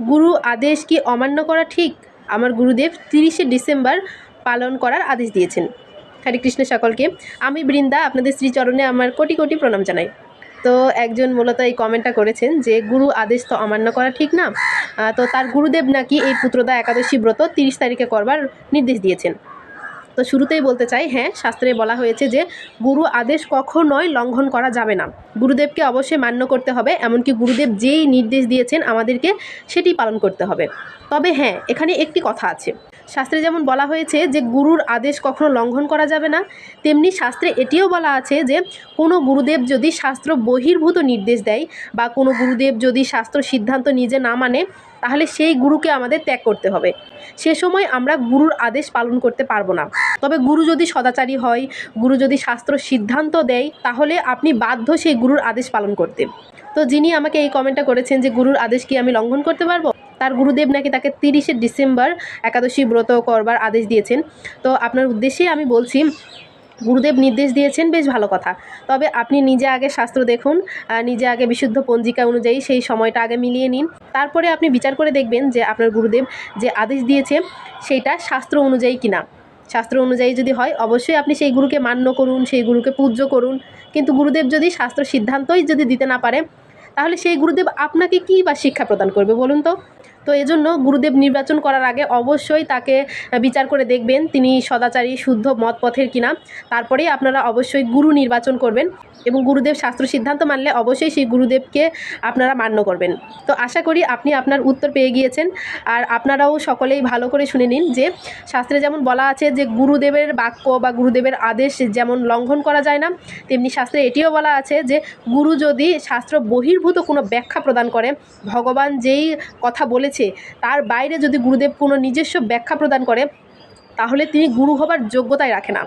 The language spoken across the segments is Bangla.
গুরু আদেশ কি অমান্য করা ঠিক? আমার গুরুদেব 30শে ডিসেম্বর পালন করার আদেশ দিয়েছেন। হরে কৃষ্ণ সকলকে। আমি বৃন্দা আপনাদের শ্রীচরণে আমার কোটি কোটি প্রণাম জানাই। তো একজন মূলত এই কমেন্টটা করেছেন যে গুরু আদেশ তো অমান্য করা ঠিক না। তো তার গুরুদেব নাকি এই পুত্রদা একাদশী ব্রত 30 তারিখে করবার নির্দেশ দিয়েছেন। তো শুরুতেই বলতে চাই, হ্যাঁ, শাস্ত্রে বলা হয়েছে যে গুরু আদেশ কখনোই লঙ্ঘন করা যাবে না। গুরুদেবকে অবশ্যই মান্য করতে হবে, এমনকি গুরুদেব যেই নির্দেশ দিয়েছেন আমাদেরকে সেটি পালন করতে হবে। তবে হ্যাঁ, এখানে একটি কথা আছে। শাস্ত্রে যেমন বলা হয়েছে যে গুরুর আদেশ কখনো লঙ্ঘন করা যাবে না, তেমনি শাস্ত্রে এটিও বলা আছে যে কোনো গুরুদেব যদি শাস্ত্র বহির্ভূত নির্দেশ দেয় বা কোনো গুরুদেব যদি শাস্ত্র সিদ্ধান্ত নিজে না মানে, তাহলে সেই গুরুকে আমাদের ত্যাগ করতে হবে। সে সময় আমরা গুরুর আদেশ পালন করতে পারবো না। তবে গুরু যদি সদাচারী হয়, গুরু যদি শাস্ত্র সিদ্ধান্ত দেয়, তাহলে আপনি বাধ্য সেই গুরুর আদেশ পালন করতে। তো যিনি আমাকে এই কমেন্টটা করেছেন যে গুরুর আদেশ কি আমি লঙ্ঘন করতে পারবো, তার গুরুদেব নাকি তাকে 30শে ডিসেম্বর একাদশী ব্রত করবার আদেশ দিয়েছেন। তো আপনার উদ্দেশ্যেই আমি বলছি, গুরুদেব নির্দেশ দিয়েছেন, বেশ ভালো কথা। তবে আপনি নিজে আগে শাস্ত্র দেখুন, নিজে আগে বিশুদ্ধ পঞ্জিকা অনুযায়ী সেই সময়টা আগে মিলিয়ে নিন। তারপরে আপনি বিচার করে দেখবেন যে আপনার গুরুদেব যে আদেশ দিয়েছে সেইটা শাস্ত্র অনুযায়ী কিনা। শাস্ত্র অনুযায়ী যদি হয়, অবশ্যই আপনি সেই গুরুকে মান্য করুন, সেই গুরুকে পূজ্য করুন। কিন্তু গুরুদেব যদি শাস্ত্র সিদ্ধান্তই যদি দিতে না পারে, তাহলে সেই গুরুদেব আপনাকে কী বা শিক্ষা প্রদান করবে বলুন তো? তো এজন্য গুরুদেব নির্বাচন করার আগে অবশ্যই তাকে বিচার করে দেখবেন তিনি সদাচারী শুদ্ধ মত পথের কিনা। তারপরেই আপনারা অবশ্যই গুরু নির্বাচন করবেন এবং গুরুদেব শাস্ত্র সিদ্ধান্ত মানলে অবশ্যই সেই গুরুদেবকে আপনারা মান্য করবেন। তো আশা করি আপনি আপনার উত্তর পেয়ে গিয়েছেন। আর আপনারাও সকলেই ভালো করে শুনে নিন যে শাস্ত্রে যেমন বলা আছে যে গুরুদেবের বাক্য বা গুরুদেবের আদেশ যেমন লঙ্ঘন করা যায় না, তেমনি শাস্ত্রে এটিও বলা আছে যে গুরু যদি শাস্ত্র বহির্ভূত কোনো ব্যাখ্যা প্রদান করে, ভগবান যেই কথা বলেছে তার বাইরে যদি গুরুদেব কোনো নিজস্ব ব্যাখ্যা প্রদান করে, তাহলে তিনি গুরু হবার যোগ্যতাই রাখে না।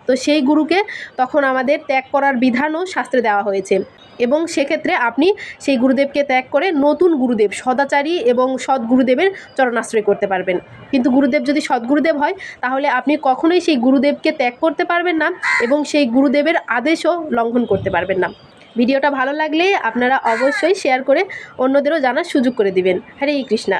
তো সেই গুরুকে তখন আমাদের ত্যাগ করার বিধানও শাস্ত্রে দেওয়া হয়েছে। এবং সেক্ষেত্রে আপনি সেই গুরুদেবকে ত্যাগ করে নতুন গুরুদেব, সদাচারী এবং সদ্গুরুদেবের চরণাশ্রয় করতে পারবেন। কিন্তু গুরুদেব যদি সদ্গুরুদেব হয়, তাহলে আপনি কখনোই সেই গুরুদেবকে ত্যাগ করতে পারবেন না এবং সেই গুরুদেবের আদেশও লঙ্ঘন করতে পারবেন না। ভিডিওটা ভালো লাগলে আপনারা অবশ্যই শেয়ার করে অন্যদেরও জানার সুযোগ করে দিবেন। হরে কৃষ্ণা।